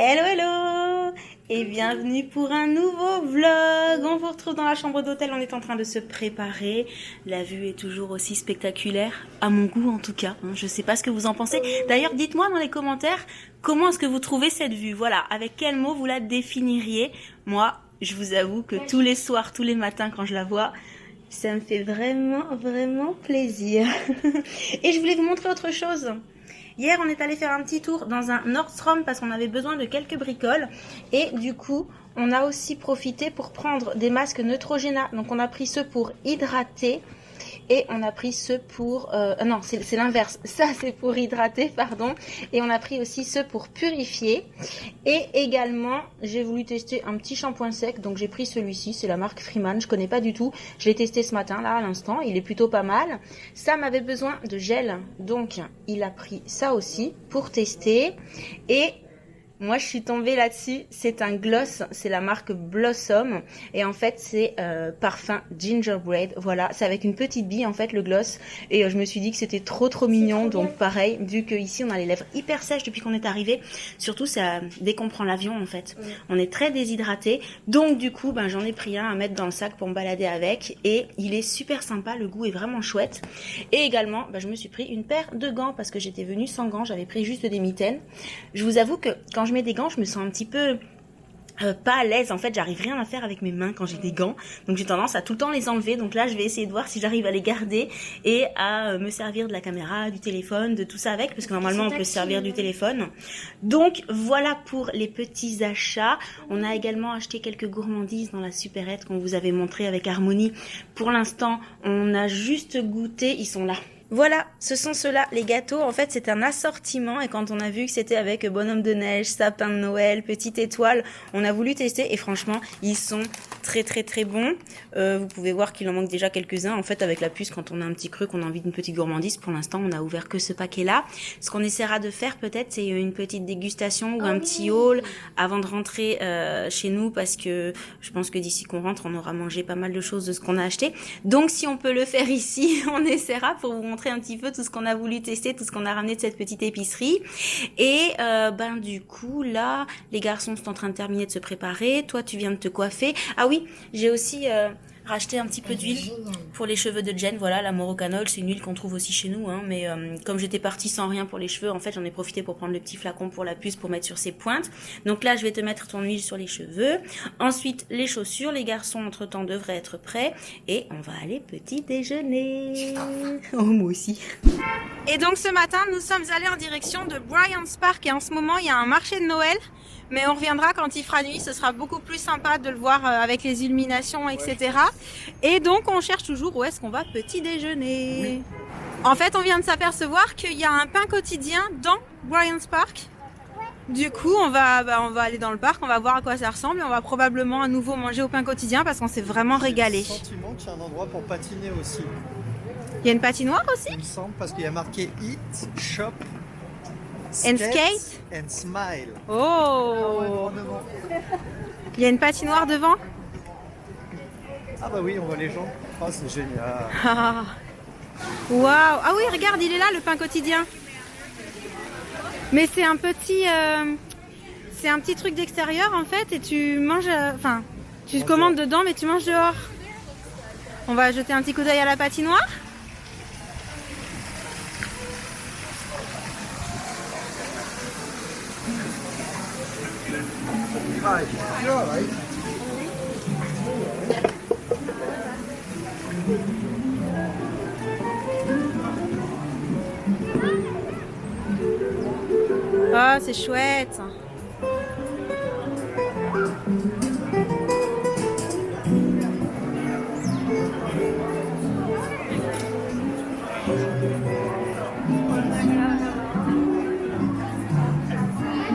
Hello hello et bienvenue pour un nouveau vlog. On vous retrouve dans la chambre d'hôtel, on est en train de se préparer. La vue est toujours aussi spectaculaire, à mon goût en tout cas. Je sais pas ce que vous en pensez. D'ailleurs, dites-moi dans les commentaires comment est-ce que vous trouvez cette vue. Voilà, avec quel mot vous la définiriez. Moi, je vous avoue que tous les soirs, tous les matins quand je la vois, ça me fait vraiment plaisir. Et je voulais vous montrer autre chose. Hier, on est allé faire un petit tour dans un Nordstrom parce qu'on avait besoin de quelques bricoles. Et du coup, on a aussi profité pour prendre des masques Neutrogena. Donc, on a pris ceux pour hydrater et on a pris ceux pour... non, c'est l'inverse. Ça, c'est pour hydrater, pardon. Et on a pris aussi ceux pour purifier. Et également, j'ai voulu tester un petit shampoing sec. Donc, j'ai pris celui-ci. C'est la marque Freeman. Je connais pas du tout. Je l'ai testé ce matin, là, à l'instant. Il est plutôt pas mal. Sam avait besoin de gel. Donc, il a pris ça aussi pour tester. Et... moi, je suis tombée là-dessus. C'est un gloss. C'est la marque Blossom. Et en fait, c'est parfum gingerbread. Voilà, c'est avec une petite bille, en fait, le gloss. Et je me suis dit que c'était trop mignon. Donc, pareil, vu qu'ici, on a les lèvres hyper sèches depuis qu'on est arrivé. Surtout, ça, dès qu'on prend l'avion, en fait. On est très déshydraté. Donc, du coup, ben, j'en ai pris un à mettre dans le sac pour me balader avec. Et il est super sympa. Le goût est vraiment chouette. Et également, ben, je me suis pris une paire de gants parce que j'étais venue sans gants. J'avais pris juste des mitaines. Je vous avoue que quand je mets des gants, je me sens un petit peu pas à l'aise. En fait, j'arrive rien à faire avec mes mains quand j'ai des gants. Donc, j'ai tendance à tout le temps les enlever. Donc là, je vais essayer de voir si j'arrive à les garder et à me servir de la caméra, du téléphone, de tout ça avec. Parce que normalement, on peut se servir du téléphone. Donc, voilà pour les petits achats. On a également acheté quelques gourmandises dans la supérette qu'on vous avait montré avec Harmonie. Pour l'instant, on a juste goûté. Ils sont là. Voilà, ce sont ceux-là, les gâteaux. En fait, c'est un assortiment et quand on a vu que c'était avec bonhomme de neige, sapin de Noël, petite étoile, on a voulu tester et franchement, ils sont très bons. Vous pouvez voir qu'il en manque déjà quelques-uns. En fait, avec la puce, quand on a un petit creux, qu'on a envie d'une petite gourmandise, pour l'instant, on a ouvert que ce paquet-là. Ce qu'on essaiera de faire peut-être, c'est une petite dégustation ou un petit haul avant de rentrer chez nous parce que je pense que d'ici qu'on rentre, on aura mangé pas mal de choses de ce qu'on a acheté. Donc, si on peut le faire ici, on essaiera pour vous montrer un petit peu tout ce qu'on a voulu tester, tout ce qu'on a ramené de cette petite épicerie. Et ben du coup là les garçons sont en train de terminer de se préparer, toi tu viens de te coiffer. Ah oui, j'ai aussi racheté un petit peu d'huile pour les cheveux de Jen. Voilà, la Morocanol, c'est une huile qu'on trouve aussi chez nous hein, mais comme j'étais partie sans rien pour les cheveux, en fait j'en ai profité pour prendre le petit flacon pour la puce pour mettre sur ses pointes. Donc là je vais te mettre ton huile sur les cheveux, ensuite les chaussures. Les garçons entre temps devraient être prêts et on va aller petit déjeuner. Oh moi aussi. Et donc ce matin nous sommes allés en direction de Bryant's Park et en ce moment il y a un marché de Noël. Mais on reviendra quand il fera nuit, ce sera beaucoup plus sympa de le voir avec les illuminations, etc. Et donc on cherche toujours où est-ce qu'on va petit déjeuner. Oui. En fait, on vient de s'apercevoir qu'il y a un pain quotidien dans Bryant's Park. Du coup, on va aller dans le parc, on va voir à quoi ça ressemble et on va probablement à nouveau manger au pain quotidien parce qu'on s'est vraiment régalé. J'ai le sentiment qu'il y a un endroit pour patiner aussi. Il y a une patinoire aussi? Il me semble, parce qu'il y a marqué Eat, Shop, Skate and Smile. Oh, il y a une patinoire devant? Ah bah oui, on voit les gens. Oh, c'est génial. Waouh. Ah oui, regarde, il est là, le pain quotidien. Mais c'est un petit truc d'extérieur en fait et tu manges, enfin, tu commandes dedans mais tu manges dehors. On va jeter un petit coup d'œil à la patinoire. Ah, c'est chouette.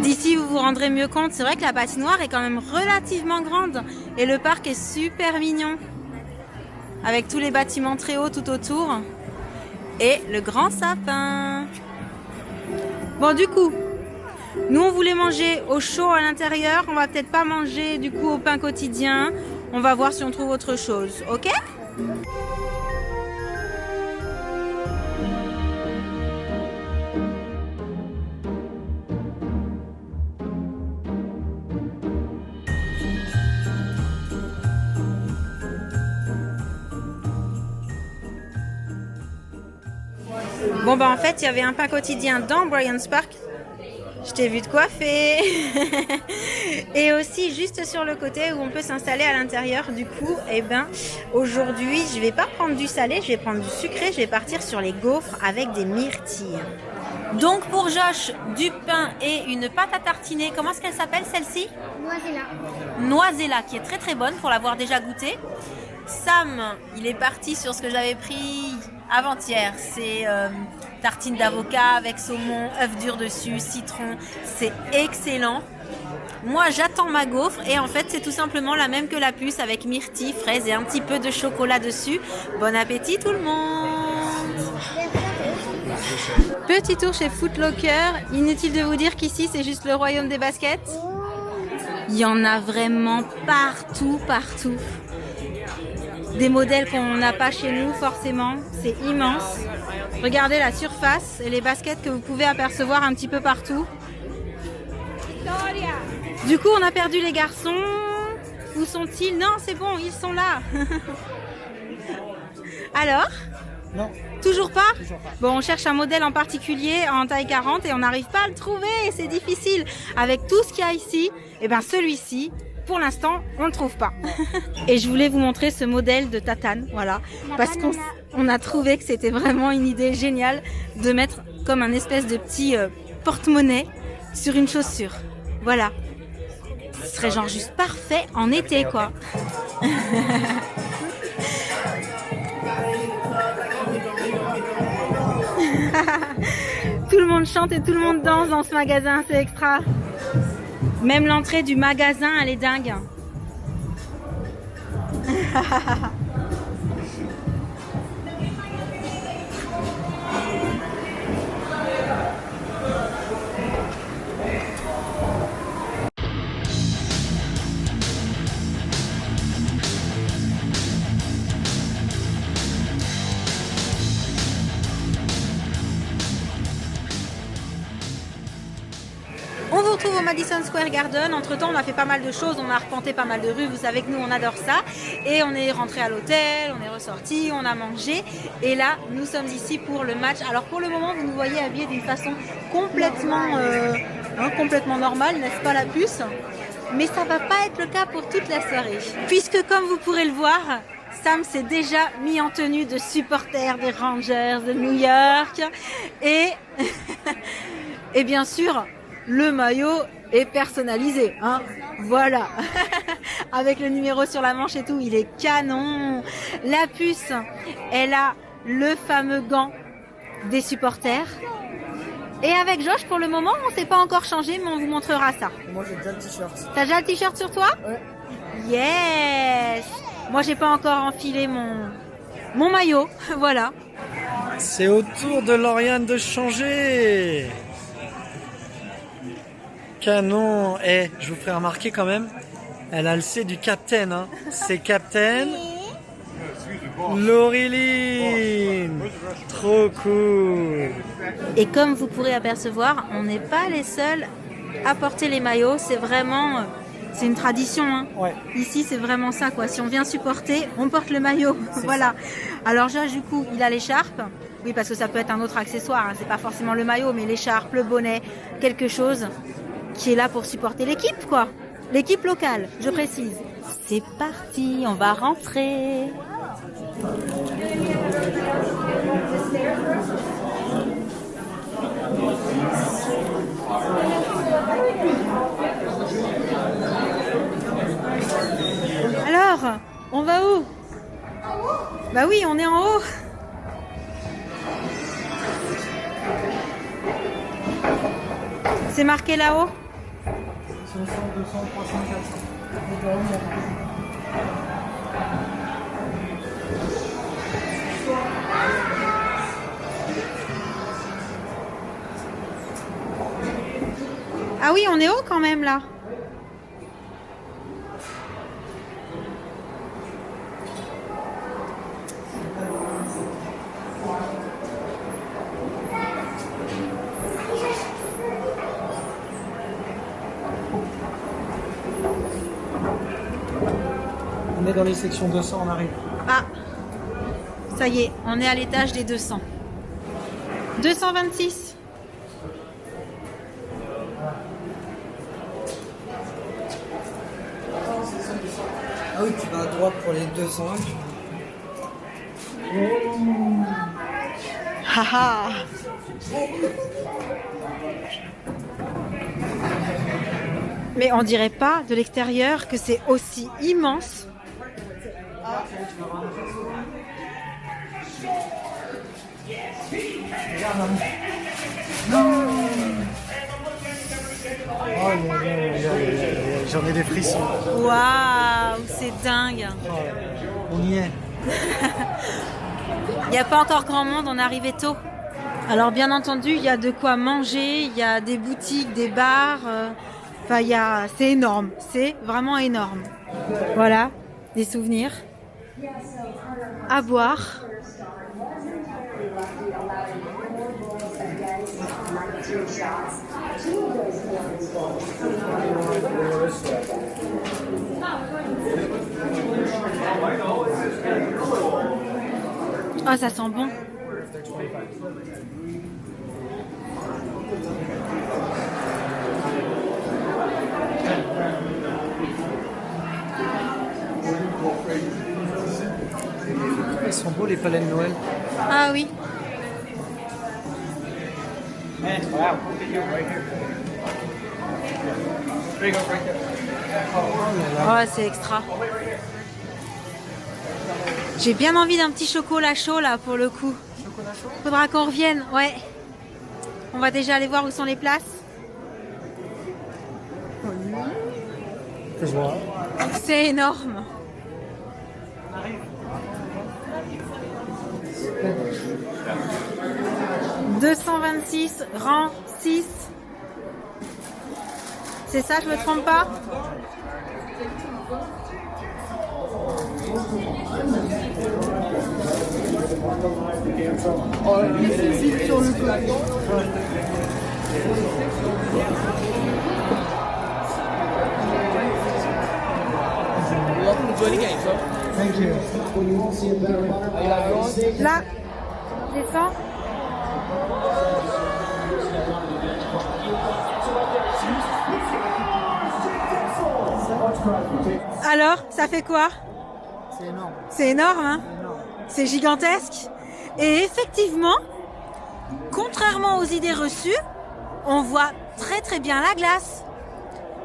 D'ici, vous vous rendrez mieux compte. C'est vrai que la patinoire est quand même relativement grande et le parc est super mignon. Avec tous les bâtiments très hauts tout autour et le grand sapin. Bon, du coup, nous on voulait manger au chaud à l'intérieur. On va peut-être pas manger du coup au pain quotidien. On va voir si on trouve autre chose, ok? Bon bah en fait il y avait un pain quotidien dans Bryant's Park. Je t'ai vu te coiffer. Et aussi juste sur le côté où on peut s'installer à l'intérieur. Du coup, eh ben, aujourd'hui, je vais pas prendre du salé, je vais prendre du sucré. Je vais partir sur les gaufres avec des myrtilles. Donc pour Josh, du pain et une pâte à tartiner. Comment est-ce qu'elle s'appelle celle-ci? Noisella, qui est très très bonne pour l'avoir déjà goûtée. Sam, il est parti sur ce que j'avais pris avant-hier. C'est tartine d'avocat avec saumon, œuf dur dessus, citron. C'est excellent. Moi, j'attends ma gaufre et en fait, c'est tout simplement la même que la puce avec myrtille, fraises et un petit peu de chocolat dessus. Bon appétit tout le monde! Petit tour chez Foot Locker. Inutile de vous dire qu'ici, c'est juste le royaume des baskets. Il y en a vraiment partout, partout. Des modèles qu'on n'a pas chez nous forcément, c'est immense. Regardez la surface et les baskets que vous pouvez apercevoir un petit peu partout. Du coup, on a perdu les garçons. Où sont-ils? Non, c'est bon, ils sont là. Alors? Non. Toujours pas? Toujours pas. Bon, on cherche un modèle en particulier en taille 40 et on n'arrive pas à le trouver. C'est difficile. Avec tout ce qu'il y a ici, et ben celui-ci, pour l'instant, on ne le trouve pas. Et je voulais vous montrer ce modèle de tatane, voilà, parce qu'on a trouvé que c'était vraiment une idée géniale de mettre comme un espèce de petit porte-monnaie sur une chaussure. Voilà. Ce serait genre juste parfait en été, quoi. Tout le monde chante et tout le monde danse dans ce magasin, c'est extra. Même l'entrée du magasin, elle est dingue. On vous retrouve au Madison Square Garden. Entre temps, on a fait pas mal de choses. On a arpenté pas mal de rues. Vous savez que nous, on adore ça. Et on est rentré à l'hôtel, on est ressorti, on a mangé. Et là, nous sommes ici pour le match. Alors pour le moment, vous nous voyez habillés d'une façon complètement normale, n'est-ce pas la puce? Mais ça va pas être le cas pour toute la soirée. Puisque comme vous pourrez le voir, Sam s'est déjà mis en tenue de supporter des Rangers de New York. Et bien sûr, le maillot est personnalisé, hein. Voilà. Avec le numéro sur la manche et tout, il est canon. La puce, elle a le fameux gant des supporters. Et avec Josh, pour le moment, on ne s'est pas encore changé, mais on vous montrera ça. Moi, j'ai déjà le t-shirt. T'as déjà le t-shirt sur toi? Ouais. Yes. Moi, j'ai pas encore enfilé mon maillot. Voilà. C'est au tour de Lauriane de changer. Canon. Eh, je vous ferai remarquer quand même, elle a le C du Captain, hein. C'est Captain Laureline. Trop cool. Et comme vous pourrez apercevoir, on n'est pas les seuls à porter les maillots. C'est vraiment, c'est une tradition, hein. Ouais. Ici, c'est vraiment ça, quoi. Si on vient supporter, on porte le maillot. Voilà. Alors Josh, du coup, il a l'écharpe. Oui, parce que ça peut être un autre accessoire, hein. C'est pas forcément le maillot, mais l'écharpe, le bonnet, quelque chose qui est là pour supporter l'équipe, quoi. L'équipe locale, je précise. C'est parti, on va rentrer. Alors, on va où? Bah oui, on est en haut. C'est marqué là-haut? 500, 200, 300, 400. Ah oui, on est haut quand même là. On est dans les sections 200, on arrive. Ah, ça y est, on est à l'étage des 200. 226. Ah oui, tu vas à droite pour les 201. Haha. Mais on dirait pas de l'extérieur que c'est aussi immense. J'en ai des frissons. Waouh, c'est dingue. On y est. Il n'y a pas encore grand monde, on est arrivé tôt. Alors bien entendu, il y a de quoi manger, il y a des boutiques, des bars. Enfin, c'est énorme, c'est vraiment énorme. Voilà, des souvenirs à boire. Oh, ça sent bon. Ils sont beaux les palais de Noël. Ah oui. Oh, c'est extra. J'ai bien envie d'un petit chocolat chaud là pour le coup. Faudra qu'on revienne, ouais. On va déjà aller voir où sont les places. C'est énorme. « 226, rang 6. C'est ça, je me trompe pas? Sur le côté. Thank you. Là, descends. Alors, ça fait quoi? C'est énorme. C'est énorme, hein? C'est gigantesque. Et effectivement, contrairement aux idées reçues, on voit très très bien la glace.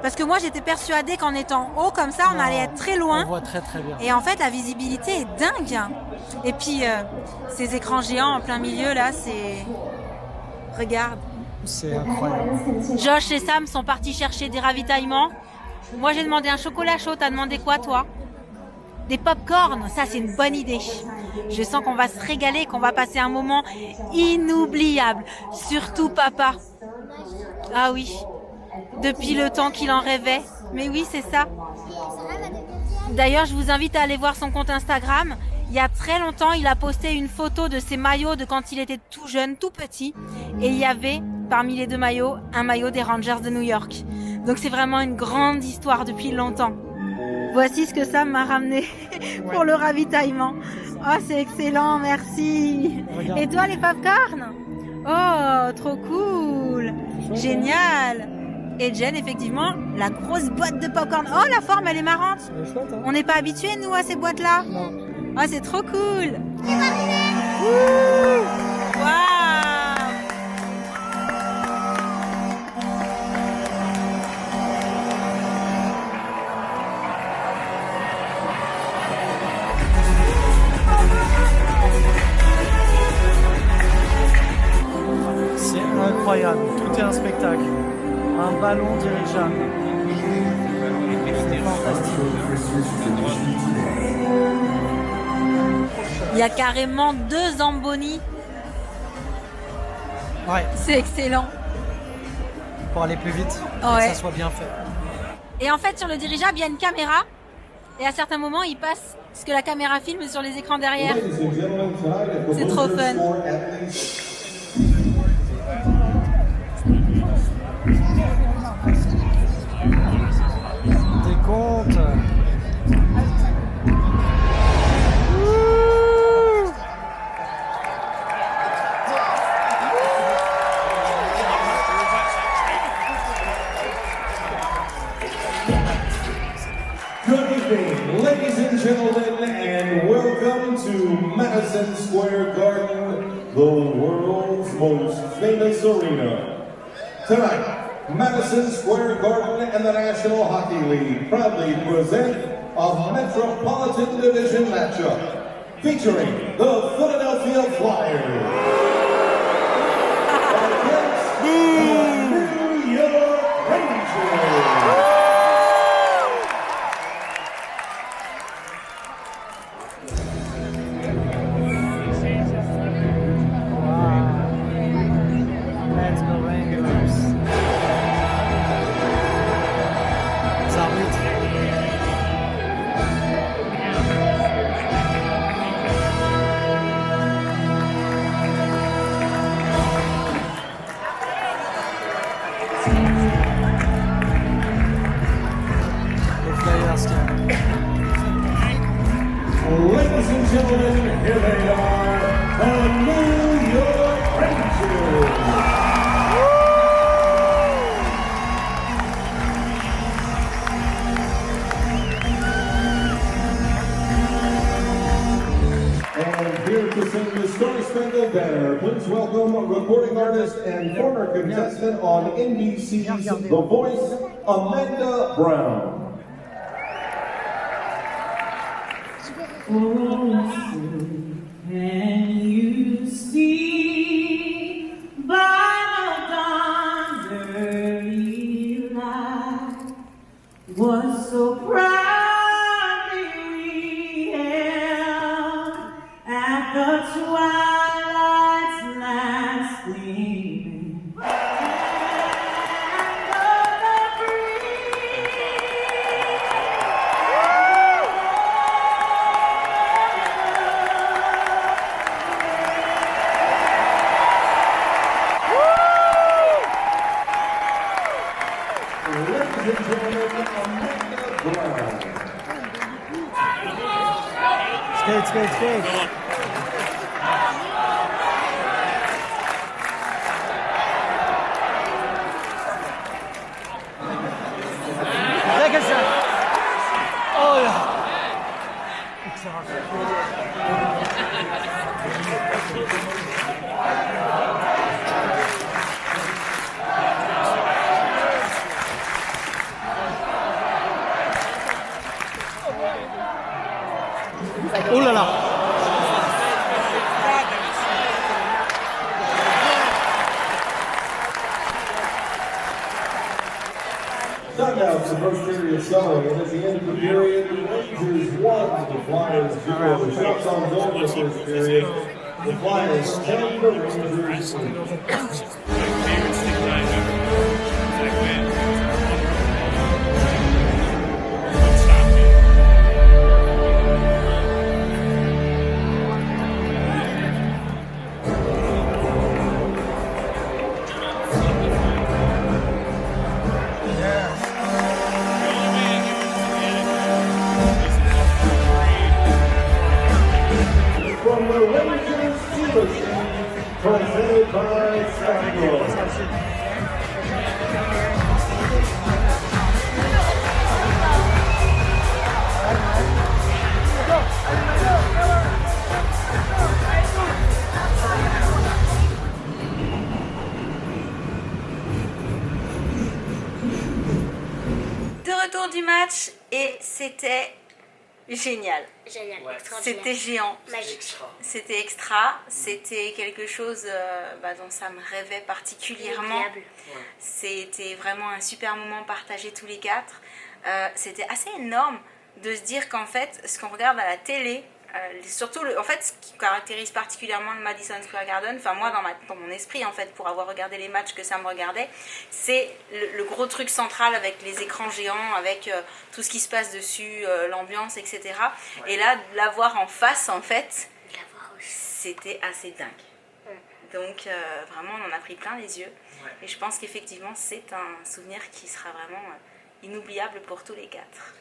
Parce que moi j'étais persuadée qu'en étant haut comme ça, on allait être très loin. On voit très très bien. Et en fait la visibilité est dingue. Et puis ces écrans géants en plein milieu là, c'est... Regarde. C'est incroyable. Josh et Sam sont partis chercher des ravitaillements. Moi j'ai demandé un chocolat chaud, t'as demandé quoi toi? Des pop-corn, ça c'est une bonne idée. Je sens qu'on va se régaler, qu'on va passer un moment inoubliable. Surtout papa. Ah oui, depuis le temps qu'il en rêvait. Mais oui, c'est ça. D'ailleurs, je vous invite à aller voir son compte Instagram. Il y a très longtemps, il a posté une photo de ses maillots de quand il était tout jeune, tout petit. Et il y avait, parmi les deux maillots, un maillot des Rangers de New York. Donc c'est vraiment une grande histoire depuis longtemps. Voici ce que Sam m'a ramené pour le ravitaillement. Oh, c'est excellent, merci. Regarde. Et toi, les popcorn? Oh, trop cool. Génial. Et Jen, effectivement, la grosse boîte de popcorn. Oh, la forme, elle est marrante. C'est chouette, hein? On n'est pas habitués, nous, à ces boîtes-là. Non. Oh, c'est trop cool. Waouh. C'est incroyable. Tout est un spectacle. Un ballon dirigeable. C'est fantastique. Il y a carrément 2 Zamboni. Ouais, C'est excellent. pour aller plus vite. Ouais. Que ça soit bien fait. Et en fait, sur le dirigeable, il y a une caméra. Et à certains moments, il passe ce que la caméra filme sur les écrans derrière. C'est trop fun. Des comptes. Good evening, ladies and gentlemen, and welcome to Madison Square Garden, the world's most famous arena. Tonight, Madison Square Garden and the National Hockey League proudly present a Metropolitan Division matchup featuring the Philadelphia Flyers against the New York Rangers. Let's go Rangers. Arbitre. Les Flyers tiens. Ladies and gentlemen, here they are, the New York Rangers. And here to sing the Star Spangled Banner, please welcome recording artist and former contestant on NBC's The Voice, Amanda Brown. And you see by the dawn's early light what so proudly we hailed at the twilight's last gleaming. And of the breeze. Ladies and gentlemen, Amanda Brown. Skate, skate, skate. Lekker zo. Oh ja. Ik zag het. Oeh là là. Timeout's the first period summary, and at the end of the period, the Rangers won, the Flyers 0. The shots on goal in the first period, the Flyers 10, the Rangers 3. From the Rangers Team, presented by Spangler. De retour du match et c'était génial. Génial, extraordinaire. C'était géant. Magique. C'était extra, c'était quelque chose dont ça me rêvait particulièrement. Inoubliable. C'était vraiment un super moment partagé tous les quatre. C'était assez énorme de se dire qu'en fait, ce qu'on regarde à la télé, surtout en fait, ce qui caractérise particulièrement le Madison Square Garden, enfin moi dans mon esprit en fait, pour avoir regardé les matchs que ça me regardait, c'est le gros truc central avec les écrans géants, avec tout ce qui se passe dessus, l'ambiance, etc. Ouais. Et là, de l'avoir en face en fait, c'était assez dingue. Donc vraiment on en a pris plein les yeux. Ouais. Et je pense qu'effectivement c'est un souvenir qui sera vraiment inoubliable pour tous les quatre.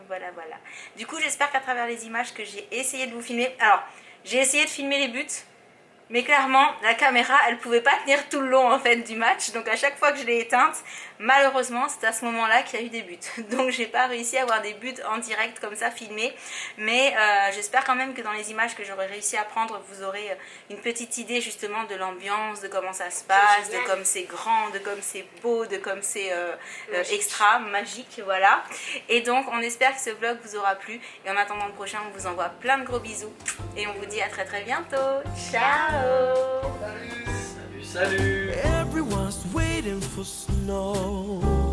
Voilà. Du coup, j'espère qu'à travers les images que j'ai essayé de vous filmer... Alors, j'ai essayé de filmer les buts. Mais clairement, la caméra, elle pouvait pas tenir tout le long en fait du match. Donc à chaque fois que je l'ai éteinte, malheureusement, c'est à ce moment-là qu'il y a eu des buts. Donc j'ai pas réussi à avoir des buts en direct comme ça filmés. Mais j'espère quand même que dans les images que j'aurai réussi à prendre, vous aurez une petite idée justement de l'ambiance, de comment ça se passe, de comme c'est grand, de comme c'est beau, de comme c'est extra, magique, voilà. Et donc on espère que ce vlog vous aura plu. Et en attendant le prochain, on vous envoie plein de gros bisous. Et on vous dit à très très bientôt. Ciao. Salut. Everyone's waiting for snow.